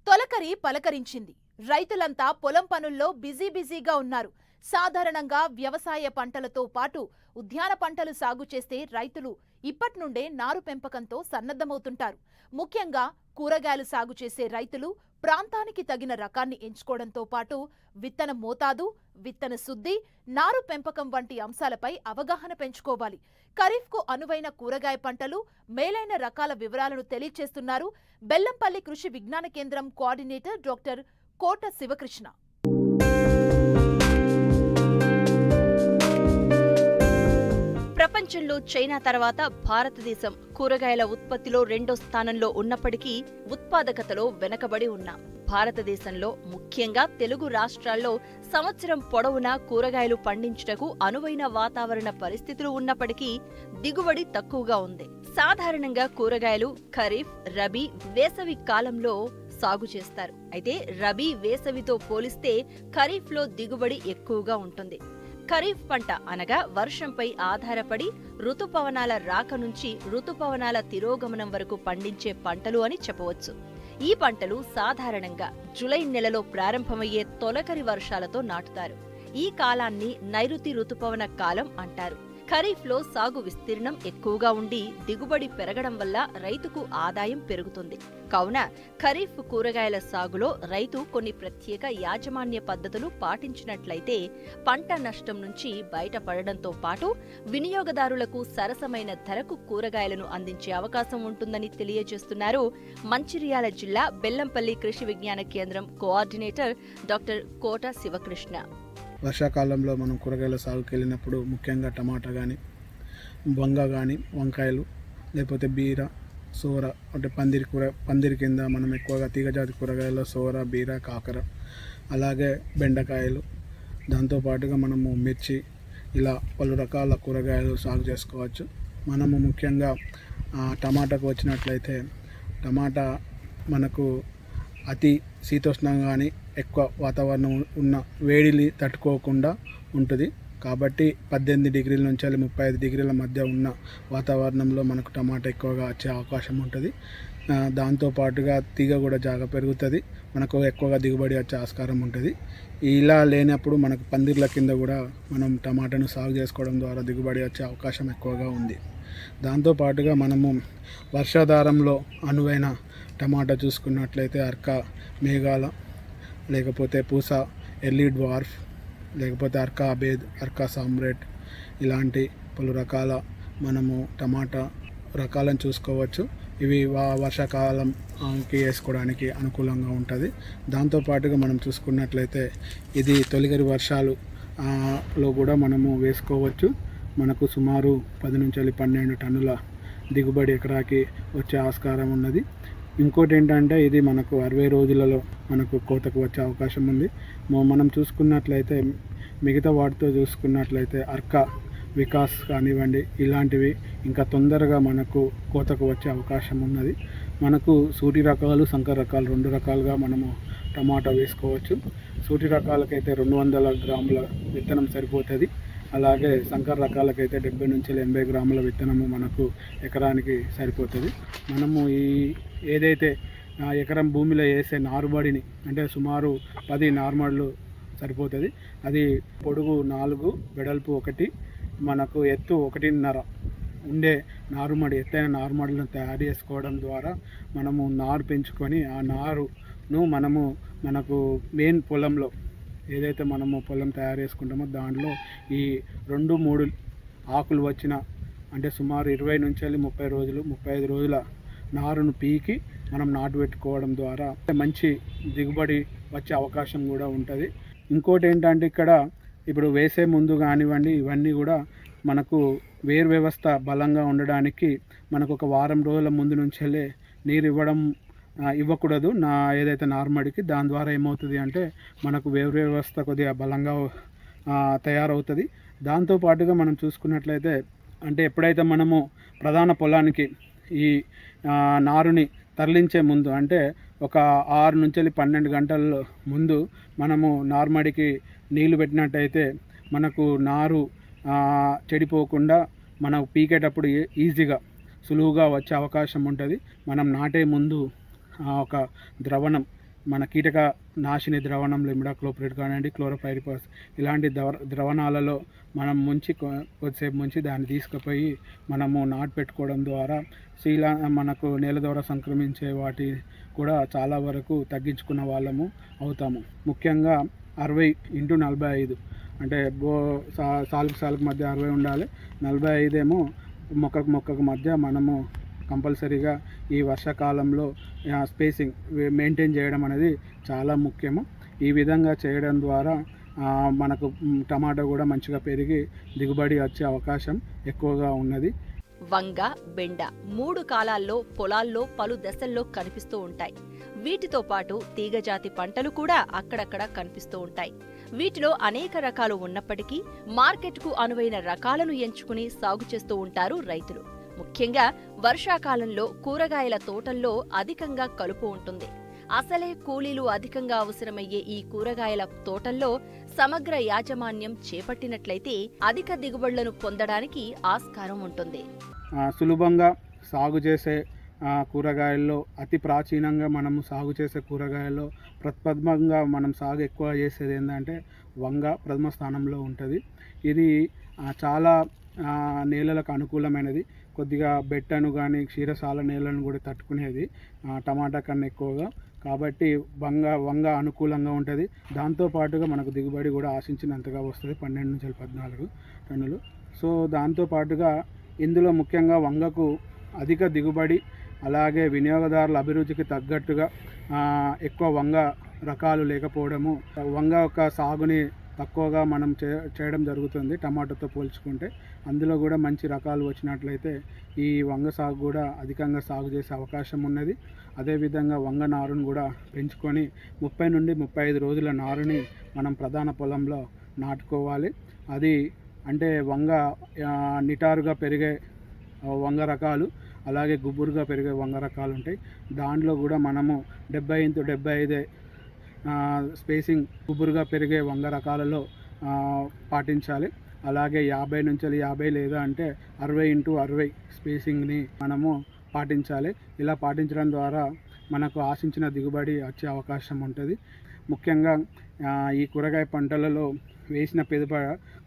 తొలకరి పలకరించింది. రైతులంతా పొలం పనుల్లో బిజీగా ఉన్నారు. సాధారణంగా వ్యవసాయ పంటలతో పాటు ఉద్యాన పంటలు సాగు చేస్తే రైతులు ఇప్పటి నుండే నారు పెంపకంతో సన్నద్ధమవుతుంటారు. ముఖ్యంగా కూరగాయలు సాగు చేసే రైతులు ప్రాంతానికి తగిన రకాన్ని ఎంచుకోవడంతో పాటు విత్తన మోతాదు, విత్తన శుద్ధి, నారు పెంపకం వంటి అంశాలపై అవగాహన పెంచుకోవాలి. ఖరీఫ్కు అనువైన కూరగాయ పంటలు, మేలైన రకాల వివరాలను తెలియజేస్తున్నారు బెల్లంపల్లి కృషి విజ్ఞాన కేంద్రం కోఆర్డినేటర్ డాక్టర్ కోట శివకృష్ణ. ప్రపంచంలో చైనా తర్వాత భారతదేశం కూరగాయల ఉత్పత్తిలో రెండో స్థానంలో ఉన్నప్పటికీ ఉత్పాదకతలో వెనకబడి ఉన్నాం. భారతదేశంలో ముఖ్యంగా తెలుగు రాష్ట్రాల్లో సంవత్సరం పొడవునా కూరగాయలు పండించుటకు అనువైన వాతావరణ పరిస్థితులు ఉన్నప్పటికీ దిగుబడి తక్కువగా ఉంది. సాధారణంగా కూరగాయలు ఖరీఫ్, రబీ, వేసవి కాలంలో సాగు చేస్తారు. అయితే రబీ, వేసవితో పోలిస్తే ఖరీఫ్లో దిగుబడి ఎక్కువగా ఉంటుంది. ఖరీఫ్ పంట అనగా వర్షంపై ఆధారపడి ఋతుపవనాల రాక నుంచి ఋతుపవనాల తిరోగమనం వరకు పండించే పంటలు అని చెప్పవచ్చు. ఈ పంటలు సాధారణంగా జూలై నెలలో ప్రారంభమయ్యే తొలకరి వర్షాలతో నాటుతారు. ఈ కాలాన్ని నైరుతి ఋతుపవన కాలం అంటారు. ఖరీఫ్లో సాగు విస్తీర్ణం ఎక్కువగా ఉండి దిగుబడి పెరగడం వల్ల రైతుకు ఆదాయం పెరుగుతుంది. కావున ఖరీఫ్ కూరగాయల సాగులో రైతు కొన్ని ప్రత్యేక యాజమాన్య పద్ధతులు పాటించినట్లయితే పంట నష్టం నుంచి బయటపడడంతో పాటు వినియోగదారులకు సరసమైన ధరకు కూరగాయలను అందించే అవకాశం ఉంటుందని తెలియజేస్తున్నారు మంచిర్యాల జిల్లా బెల్లంపల్లి కృషి విజ్ఞాన కేంద్రం కోఆర్డినేటర్ డాక్టర్ కోట శివకృష్ణ. వర్షాకాలంలో మనం కూరగాయల సాగుకి వెళ్ళినప్పుడు ముఖ్యంగా టమాటా కానీ, వంగ కానీ, వంకాయలు, లేకపోతే బీర, సోర అంటే పందిరి కింద మనం ఎక్కువగా తీగజాతి కూరగాయలు సోర, బీర, కాకర, అలాగే బెండకాయలు, దాంతోపాటుగా మనము మిర్చి, ఇలా పలు రకాల కూరగాయలు సాగు చేసుకోవచ్చు. మనము ముఖ్యంగా టమాటాకు వచ్చినట్లయితే టమాటా మనకు అతి శీతోష్ణం కానీ ఎక్కువ వాతావరణం ఉన్న వేడిని తట్టుకోకుండా ఉంటుంది. కాబట్టి 18 డిగ్రీల నుంచి 35 డిగ్రీల మధ్య ఉన్న వాతావరణంలో మనకు టమాటా ఎక్కువగా వచ్చే అవకాశం ఉంటుంది. దాంతోపాటుగా తీగ కూడా జాగా పెరుగుతుంది, మనకు ఎక్కువగా దిగుబడి వచ్చే ఆస్కారం ఉంటుంది. ఇలా లేనప్పుడు మనకు పందిర్ల కింద కూడా మనం టమాటాను సాగు చేసుకోవడం ద్వారా దిగుబడి వచ్చే అవకాశం ఎక్కువగా ఉంది. దాంతోపాటుగా మనము వర్షాధారంలో అనువైన టమాటా చూసుకున్నట్లయితే అర్క మేఘాల, లేకపోతే పూసా ఎర్లీ డ్వార్ఫ్, లేకపోతే అర్కా అబేద్, అర్కా సామ్రేట్, ఇలాంటి పలు రకాల మనము టమాటా రకాలను చూసుకోవచ్చు. ఇవి వర్షాకాలంకి వేసుకోవడానికి అనుకూలంగా ఉంటుంది. దాంతోపాటుగా మనం చూసుకున్నట్లయితే ఇది తొలకరి వర్షాలు లో కూడా మనము వేసుకోవచ్చు. మనకు సుమారు 10 నుంచి 12 టన్నుల దిగుబడి ఎకరాకి వచ్చే ఆస్కారం ఉన్నది. ఇంకోటి ఏంటంటే ఇది మనకు 60 రోజులలో మనకు కోతకు వచ్చే అవకాశం ఉంది. మనం చూసుకున్నట్లయితే మిగతా వాటితో చూసుకున్నట్లయితే అర్కా వికాస్ కానివ్వండి, ఇలాంటివి ఇంకా తొందరగా మనకు కోతకు వచ్చే అవకాశం ఉన్నది. మనకు సూటి రకాలు, సంకర రకాలు 2 రకాలుగా మనము టమాటా వేసుకోవచ్చు. సూటి రకాలకైతే 200 గ్రాముల విత్తనం సరిపోతుంది. అలాగే సంకర రకాలకైతే 70 నుంచి 80 గ్రాముల విత్తనము మనకు ఎకరానికి సరిపోతుంది. మనము ఏదైతే ఎకరం భూమిలో వేసే నారుమడిని అంటే సుమారు 10 నారుమడులు సరిపోతుంది. అది పొడుగు 4, వెడల్పు 1, మనకు ఎత్తు 1.5 ఉండే నారుమడి, ఎత్తైన నారుమడులను తయారు చేసుకోవడం ద్వారా మనము నారు పెంచుకొని ఆ నారును మనకు మెయిన్ పొలంలో ఏదైతే మనము పొలం తయారు చేసుకుంటామో దాంట్లో ఈ 2-3 ఆకులు వచ్చిన అంటే సుమారు 20 నుంచి 30 రోజులు 35 రోజుల నారును పీకి మనం నాటు పెట్టుకోవడం ద్వారా మంచి దిగుబడి వచ్చే అవకాశం కూడా ఉంటుంది. ఇంకోటి ఏంటంటే ఇక్కడ ఇప్పుడు వేసే ముందు కానివ్వండి, ఇవన్నీ కూడా మనకు వేరు వ్యవస్థ బలంగా ఉండడానికి మనకు ఒక వారం రోజుల ముందు నుంచెల్లే నీరు ఇవ్వకూడదు ఏదైతే నార్మడికి. దాని ద్వారా ఏమవుతుంది అంటే మనకు వేరు వ్యవస్థ కొద్దిగా బలంగా తయారవుతుంది. దాంతోపాటుగా మనం చూసుకున్నట్లయితే అంటే ఎప్పుడైతే మనము ప్రధాన పొలానికి ఈ నారుని తరలించే ముందు అంటే ఒక 6 నుంచి 12 గంటల ముందు మనము నార్మడికి నీళ్లు పెట్టినట్టయితే మనకు నారు చెడిపోకుండా మనం పీకేటప్పుడు ఈజీగా సులువుగా వచ్చే అవకాశం ఉంటుంది. మనం నాటే ముందు ఒక ద్రవణం మన కీటక నాశిని ద్రావణంలో ఇమిడాక్లోప్రిడ్ కానివ్వండి, క్లోరోపైరిపాస్ ఇలాంటి ద్రవణాలలో మనం ముంచి కొద్దిసేపు ముంచి దాన్ని తీసుకుపోయి మనము నాటు పెట్టుకోవడం ద్వారా మనకు నేల ద్వారా సంక్రమించే వాటి కూడా చాలా వరకు తగ్గించుకున్న వాళ్ళము అవుతాము. ముఖ్యంగా 60x45 అంటే సాలుకు సాలుకు మధ్య 60 ఉండాలి, 45 ఏమో మొక్కకు మొక్కకు మధ్య మనము కంపల్సరీగా ఈ వర్షాకాలంలో స్పేసింగ్ మెయింటైన్ చేయడం అనేది చాలా ముఖ్యము. ఈ విధంగా చేయడం ద్వారా మనకు టమాటా కూడా మంచిగా పెరిగి దిగుబడి వచ్చే అవకాశం ఎక్కువగా ఉన్నది. వంగ, బెండ 3 కాలాల్లో పొలాల్లో పలు దశల్లో కనిపిస్తూ ఉంటాయి. వీటితో పాటు తీగజాతి పంటలు కూడా అక్కడక్కడ కనిపిస్తూ ఉంటాయి. వీటిలో అనేక రకాలు ఉన్నప్పటికీ మార్కెట్కు అనువైన రకాలను ఎంచుకుని సాగు చేస్తూ ఉంటారు రైతులు. ముఖ్యంగా వర్షాకాలంలో కూరగాయల తోటల్లో అధికంగా కలుపు ఉంటుంది. అసలే కూలీలు అధికంగా అవసరమయ్యే ఈ కూరగాయల తోటల్లో సమగ్ర యాజమాన్యం చేపట్టినట్లయితే అధిక దిగుబడులను పొందడానికి ఆస్కారం ఉంటుంది. సులభంగా సాగు చేసే కూరగాయల్లో అతి ప్రాచీనంగా మనము సాగు చేసే కూరగాయల్లో ప్రథమంగా మనం సాగు ఎక్కువ చేసేది ఏంటంటే వంగ ప్రథమ స్థానంలో ఉంటుంది. ఇది చాలా నేలలకు అనుకూలమైనది. కొద్దిగా బెట్టను కానీ క్షీరసాల నేలను కూడా తట్టుకునేది టమాటా కన్నా ఎక్కువగా. కాబట్టి వంగ అనుకూలంగా ఉంటుంది. దాంతోపాటుగా మనకు దిగుబడి కూడా ఆశించినంతగా వస్తుంది, 12 నుంచి 14 టన్నులు. సో దాంతోపాటుగా ఇందులో ముఖ్యంగా వంగకు అధిక దిగుబడి, అలాగే వినియోగదారుల అభిరుచికి తగ్గట్టుగా ఎక్కువ వంగ రకాలు లేకపోవడము, వంగ యొక్క సాగుని తక్కువగా మనం చేయడం జరుగుతుంది టమాటాతో పోల్చుకుంటే. అందులో కూడా మంచి రకాలు వచ్చినట్లయితే ఈ వంగ సాగు కూడా అధికంగా సాగు చేసే అవకాశం ఉన్నది. అదేవిధంగా వంగ నారును కూడా పెంచుకొని 30 నుండి 35 రోజుల నారుని మనం ప్రధాన పొలంలో నాటుకోవాలి. అది అంటే వంగ నిటారుగా పెరిగే వంగ రకాలు, అలాగే గుబురుగా పెరిగే వంగ రకాలు ఉంటాయి. దాంట్లో కూడా మనము 70x75 స్పేసింగ్ గుబురుగా పెరిగే వంగ రకాలలో పాటించాలి. అలాగే 50 నుంచి 50 లేదా అంటే 60x60 స్పేసింగ్ని మనము పాటించాలి. ఇలా పాటించడం ద్వారా మనకు ఆశించిన దిగుబడి వచ్చే అవకాశం ఉంటుంది. ముఖ్యంగా ఈ కూరగాయ పంటలలో వేసిన పిదప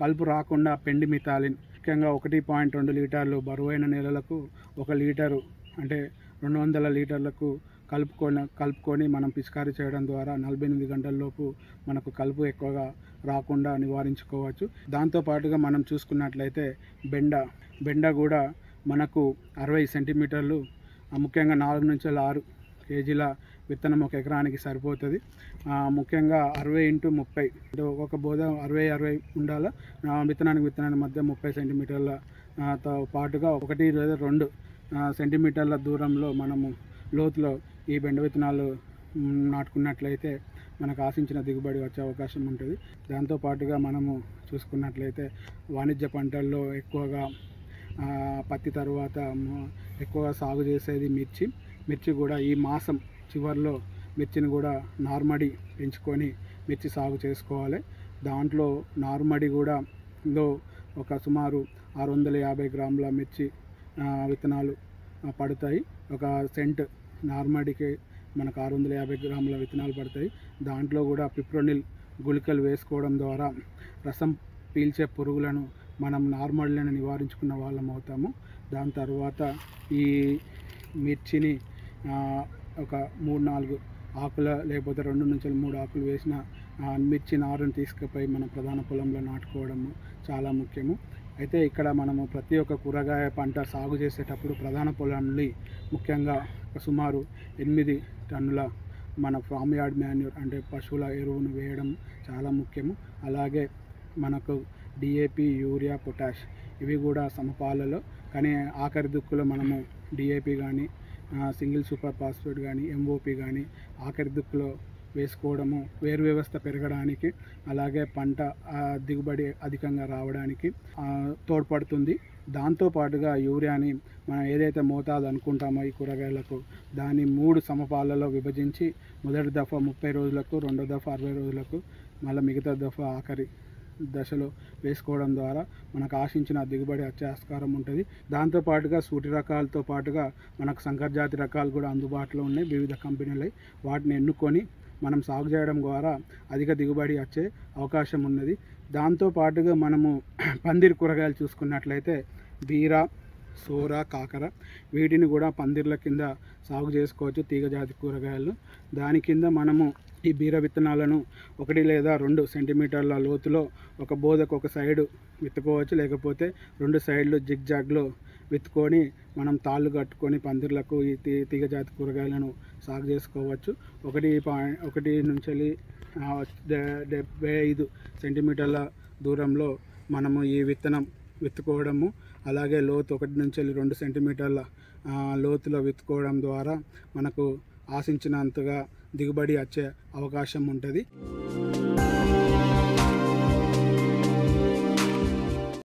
కలుపు రాకుండా పెండి మిథాలిన్ ముఖ్యంగా 1.2 లీటర్లు బరువైన నేలలకు 1 లీటరు అంటే 200 లీటర్లకు కలుపుకొని మనం పిచికారీ చేయడం ద్వారా 48 గంటల్లోపు మనకు కలుపు ఎక్కువగా రాకుండా నివారించుకోవచ్చు. దాంతోపాటుగా మనం చూసుకున్నట్లయితే బెండ కూడా మనకు 60 సెంటీమీటర్లు, ముఖ్యంగా 4 నుంచి 6 కేజీల విత్తనం ఒక ఎకరానికి సరిపోతుంది. ముఖ్యంగా 60x30 అంటే ఒక బోధ 60 ఉండాలి. విత్తనానికి మధ్య 30 సెంటీమీటర్లతో పాటుగా 1 లేదా 2 సెంటీమీటర్ల దూరంలో మనము లోతులో ఈ బెండ విత్తనాలు నాటుకున్నట్లయితే మనకు ఆశించిన దిగుబడి వచ్చే అవకాశం ఉంటుంది. దాంతోపాటుగా మనము చూసుకున్నట్లయితే వాణిజ్య పంటల్లో ఎక్కువగా పత్తి తర్వాత ఎక్కువగా సాగు చేసేది మిర్చి కూడా ఈ మాసం చివరిలో మిర్చిని కూడా నార్మడి పెంచుకొని మిర్చి సాగు చేసుకోవాలి. దాంట్లో నార్మడి కూడా ఒక సుమారు 650 గ్రాముల మిర్చి విత్తనాలు పడతాయి. ఒక సెంట్ నార్మడికి మనకు 650 గ్రాముల విత్తనాలు పడతాయి. దాంట్లో కూడా పిప్రోనిల్ గుళికలు వేసుకోవడం ద్వారా రసం పీల్చే పురుగులను మనం నార్మల్ని నివారించుకున్న వాళ్ళం అవుతాము. దాని తర్వాత ఈ మిర్చిని ఒక 3-4 ఆకుల లేకపోతే 2 నుంచి 3 ఆకులు వేసిన మిర్చి నారుని తీసుకుపోయి మన ప్రధాన పొలంలో నాటుకోవడము చాలా ముఖ్యము. అయితే ఇక్కడ మనము ప్రతి ఒక్క కూరగాయ పంట సాగు చేసేటప్పుడు ప్రధాన పొలాన్ని ముఖ్యంగా సుమారు 8 టన్నుల మన ఫామ్ యార్డ్ మాన్యూర్ అంటే పశువుల ఎరువును వేయడం చాలా ముఖ్యము. అలాగే మనకు DAP, యూరియా, పొటాష్ ఇవి కూడా సమపాలలో, కానీ ఆఖరి దుక్కులో మనము DAP కానీ సింగిల్ సూపర్ ఫాస్ఫేట్ కానీ MOP కానీ ఆఖరి దుక్కులో వేసుకోవడము వేరు వ్యవస్థ పెరగడానికి, అలాగే పంట దిగుబడి అధికంగా రావడానికి తోడ్పడుతుంది. దాంతోపాటుగా యూరియాని మనం ఏదైతే మోతాదు అనుకుంటామో ఈ కూరగాయలకు దాన్ని 3 సమపాలలో విభజించి మొదటి దఫా 30 రోజులకు, రెండో దఫా 60 రోజులకు, మళ్ళీ మిగతా దఫా ఆఖరి దశలో వేసుకోవడం ద్వారా మనకు ఆశించిన దిగుబడి వచ్చే ఆస్కారం ఉంటుంది. దాంతోపాటుగా సూటి రకాలతో పాటుగా మనకు సంకరజాతి రకాలు కూడా అందుబాటులో ఉన్నాయి వివిధ కంపెనీలు. వాటిని ఎన్నుకొని మనం సాగు చేయడం ద్వారా అధిక దిగుబడి వచ్చే అవకాశం ఉన్నది. దాంతో పాటుగా మనము పందిరి కూరగాయలు చూసుకున్నట్లయితే బీర, సోర, కాకర వీటిని కూడా పందిర్ల కింద సాగు చేసుకోవచ్చు, తీగజాతి కూరగాయలు. దాని కింద మనము ఈ బీర విత్తనాలను 1 లేదా 2 సెంటీమీటర్ల లోతులో ఒక బోదకు ఒక సైడు విత్తుకోవచ్చు, లేకపోతే 2 సైడ్లు జిగ్జాగ్లో విత్తుకొని మనం తాళ్ళు కట్టుకొని పందిర్లకు ఈ తీగజాతి కూరగాయలను సాగు చేసుకోవచ్చు. 1 నుంచి 75 సెంటీమీటర్ల దూరంలో మనము ఈ విత్తనం విత్తుకోవడము, అలాగే లోతు 1 నుంచి 2 సెంటీమీటర్ల లోతులో విత్తుకోవడం ద్వారా మనకు ఆశించినంతగా దిగుబడి వచ్చే అవకాశం ఉంటుంది.